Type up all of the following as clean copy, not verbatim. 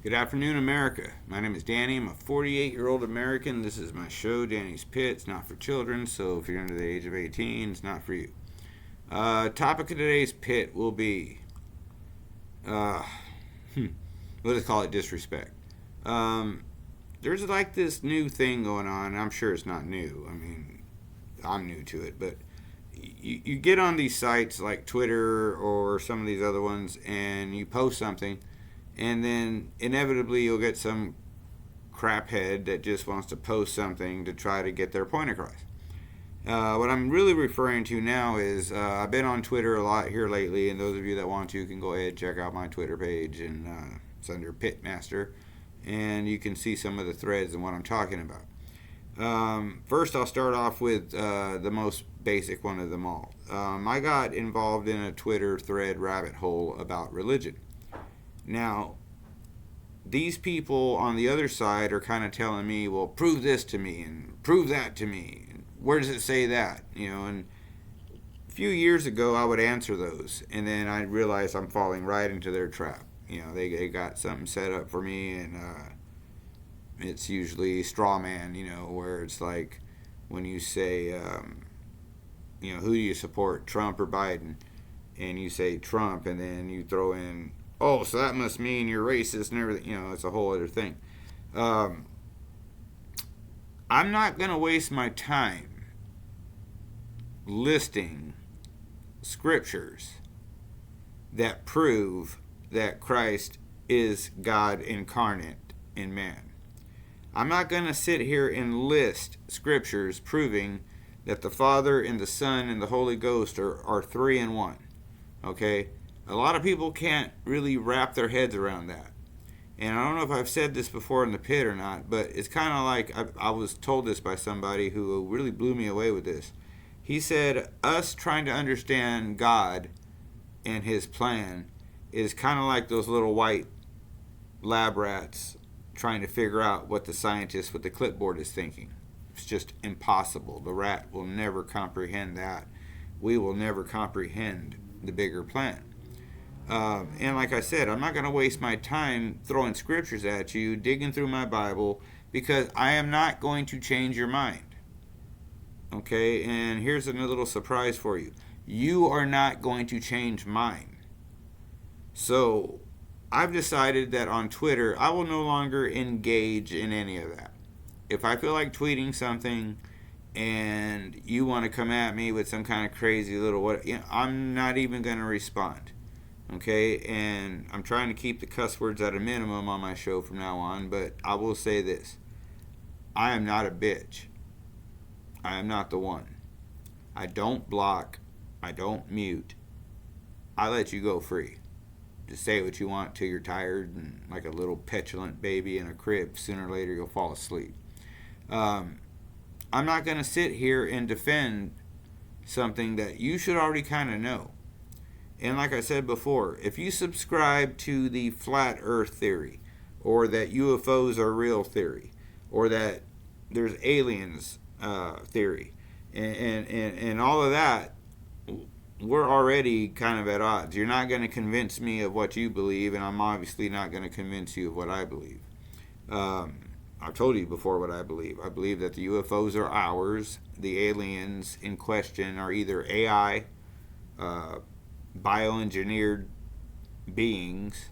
Good afternoon, America. My name is Danny. I'm a 48-year-old American. This is my show, Danny's Pit. It's not for children, so if you're under the age of 18, it's not for you. Topic of today's pit will be, uh, let's call it disrespect. There's like this new thing going on, and I'm sure it's not new. I mean, I'm new to it, but you get on these sites like Twitter or some of these other ones, and you post something, and then inevitably you'll get some craphead that just wants to post something to try to get their point across. What I'm really referring to now is I've been on Twitter a lot here lately, and those of you that want to can go ahead and check out my Twitter page, and it's under Pitmaster, and you can see some of the threads and what I'm talking about. First, I'll start off with the most basic one of them all. I got involved in a Twitter thread rabbit hole about religion. Now, these people on the other side are kind of telling me, well, prove this to me and prove that to me. Where does it say that? And a few years ago, I would answer those, and then I realized I'm falling right into their trap. They got something set up for me, and it's usually straw man, where it's like when you say, who do you support, Trump or Biden? And you say Trump, and then you throw in, oh, so that must mean you're racist and everything. It's a whole other thing. I'm not going to waste my time listing scriptures that prove that Christ is God incarnate in man. I'm not going to sit here and list scriptures proving that the Father and the Son and the Holy Ghost are three in one. Okay? A lot of people can't really wrap their heads around that. And I don't know if I've said this before in the pit or not, but it's kind of like I was told this by somebody who really blew me away with this. He said, us trying to understand God and his plan is kind of like those little white lab rats trying to figure out what the scientist with the clipboard is thinking. It's just impossible. The rat will never comprehend that. We will never comprehend the bigger plan. And like I said, I'm not going to waste my time throwing scriptures at you, digging through my Bible, because I am not going to change your mind. Okay, and here's a little surprise for you. You are not going to change mine. So I've decided that on Twitter, I will no longer engage in any of that. If I feel like tweeting something and you want to come at me with some kind of crazy little I'm not even going to respond. Okay, and I'm trying to keep the cuss words at a minimum on my show from now on, but I will say this. I am not a bitch. I am not the one. I don't block. I don't mute. I let you go free. Just say what you want till you're tired and like a little petulant baby in a crib. Sooner or later you'll fall asleep. I'm not going to sit here and defend something that you should already kind of know. And like I said before, if you subscribe to the flat earth theory, or that UFOs are real theory, or that there's aliens theory, and all of that, we're already kind of at odds. You're not going to convince me of what you believe, and I'm obviously not going to convince you of what I believe. I've told you before what I believe. I believe that the UFOs are ours. The aliens in question are either AI, bioengineered beings,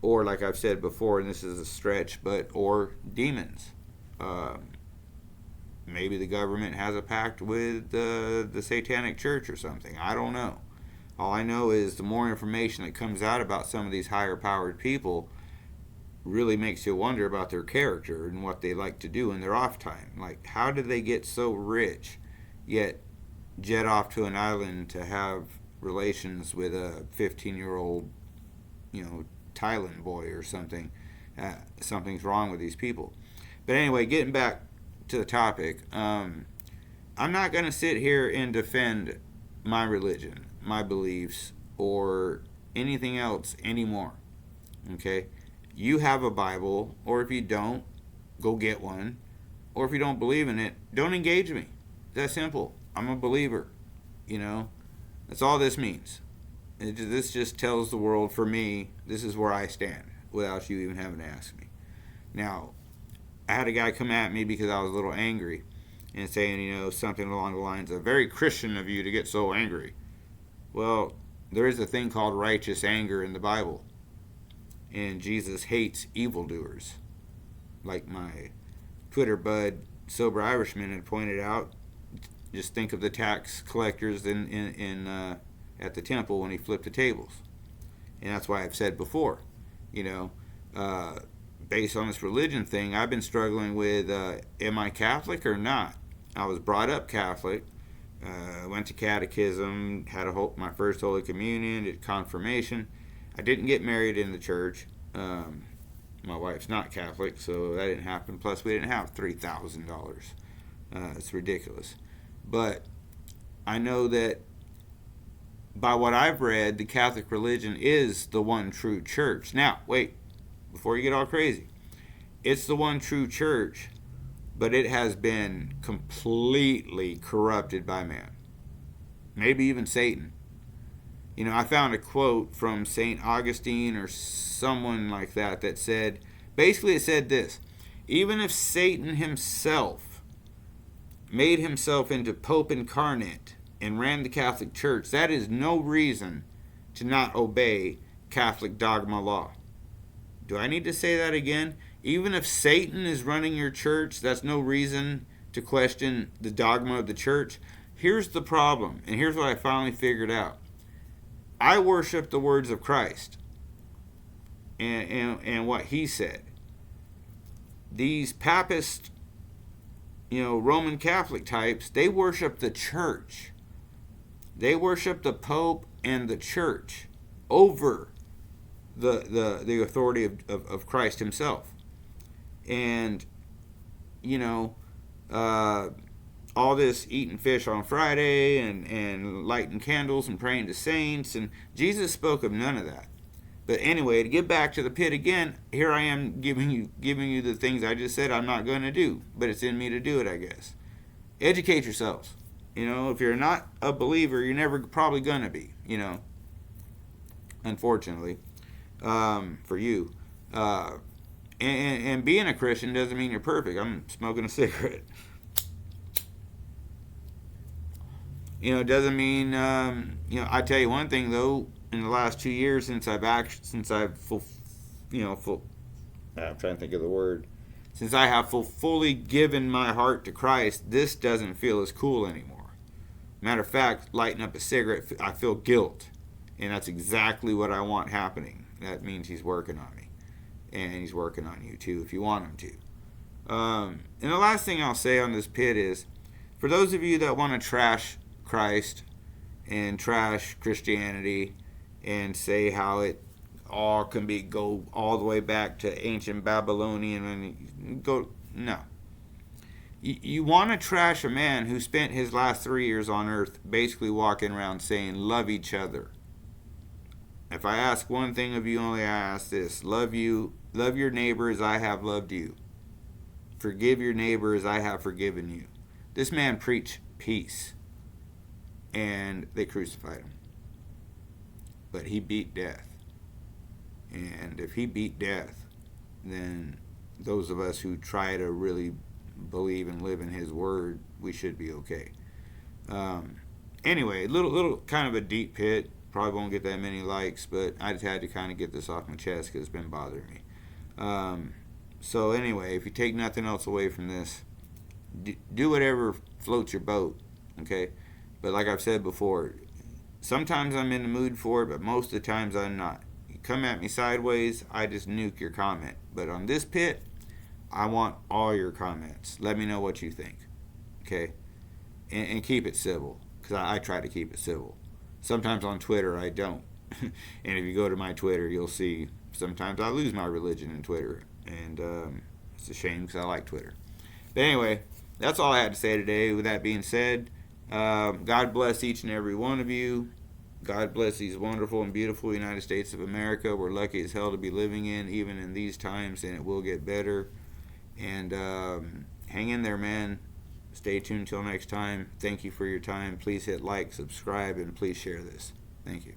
or like I've said before, and this is a stretch, or demons. Maybe the government has a pact with the Satanic Church or something. I don't know. All I know is the more information that comes out about some of these higher powered people really makes you wonder about their character and what they like to do in their off time. Like, how did they get so rich, yet jet off to an island to have relations with a 15-year-old, Thailand boy or something? Something's wrong with these people. But anyway, getting back to the topic, I'm not going to sit here and defend my religion, my beliefs, or anything else anymore. Okay? You have a Bible, or if you don't, go get one. Or if you don't believe in it, don't engage me. It's that simple. I'm a believer. That's all this means. This just tells the world, for me, this is where I stand. without you even having to ask me. Now, I had a guy come at me because I was a little angry and saying, something along the lines of, very Christian of you to get so angry. Well, there is a thing called righteous anger in the Bible. And Jesus hates evildoers. Like my Twitter bud, Sober Irishman, had pointed out, just think of the tax collectors at the temple when he flipped the tables. And that's why I've said before, based on this religion thing, I've been struggling with, am I Catholic or not? I was brought up Catholic, went to catechism, had my first Holy Communion, did confirmation. I didn't get married in the church. My wife's not Catholic, so that didn't happen. Plus, we didn't have $3,000. It's ridiculous. But I know that by what I've read, the Catholic religion is the one true church. Now, wait, before you get all crazy. It's the one true church, but it has been completely corrupted by man. Maybe even Satan. I found a quote from St. Augustine or someone like that said, basically it said this: even if Satan himself made himself into Pope incarnate and ran the Catholic Church, that is no reason to not obey Catholic dogma law. Do I need to say that again? Even if Satan is running your church, that's no reason to question the dogma of the church. Here's the problem, and here's what I finally figured out. I worship the words of Christ and what he said. These papist, Roman Catholic types, they worship the church. They worship the Pope and the church over the authority of Christ himself. And, all this eating fish on Friday and lighting candles and praying to saints, and Jesus spoke of none of that. But anyway, to get back to the pit again, here I am giving you the things I just said I'm not going to do, but it's in me to do it, I guess. Educate yourselves. If you're not a believer, you're never probably going to be, unfortunately, for you. And being a Christian doesn't mean you're perfect. I'm smoking a cigarette. It doesn't mean, I tell you one thing though, in the last 2 years since I have fully given my heart to Christ, this doesn't feel as cool anymore. Matter of fact, lighting up a cigarette, I feel guilt. And that's exactly what I want happening. That means he's working on me. And he's working on you too, if you want him to. And the last thing I'll say on this pit is, for those of you that want to trash Christ and trash Christianity and say how it all can go all the way back to ancient Babylonian and no. You want to trash a man who spent his last 3 years on earth basically walking around saying, love each other. If I ask one thing of you only, I ask this: love your neighbor as I have loved you. Forgive your neighbor as I have forgiven you. This man preached peace, and they crucified him. But he beat death. And if he beat death, then those of us who try to really believe and live in his word, we should be okay. Anyway, little kind of a deep pit. Probably won't get that many likes, but I just had to kind of get this off my chest because it's been bothering me. So anyway, if you take nothing else away from this, do whatever floats your boat, okay? But like I've said before, sometimes I'm in the mood for it, but most of the times I'm not. You come at me sideways, I just nuke your comment. But on this pit, I want all your comments. Let me know what you think, okay? And keep it civil, because I try to keep it civil. Sometimes on Twitter I don't. And if you go to my Twitter, you'll see sometimes I lose my religion in Twitter. And it's a shame because I like Twitter. But anyway, that's all I had to say today. With that being said, God bless each and every one of you. God bless these wonderful and beautiful United States of America. We're lucky as hell to be living in, even in these times, and it will get better. And hang in there, man. Stay tuned till next time. Thank you for your time. Please hit like, subscribe, and please share this. Thank you.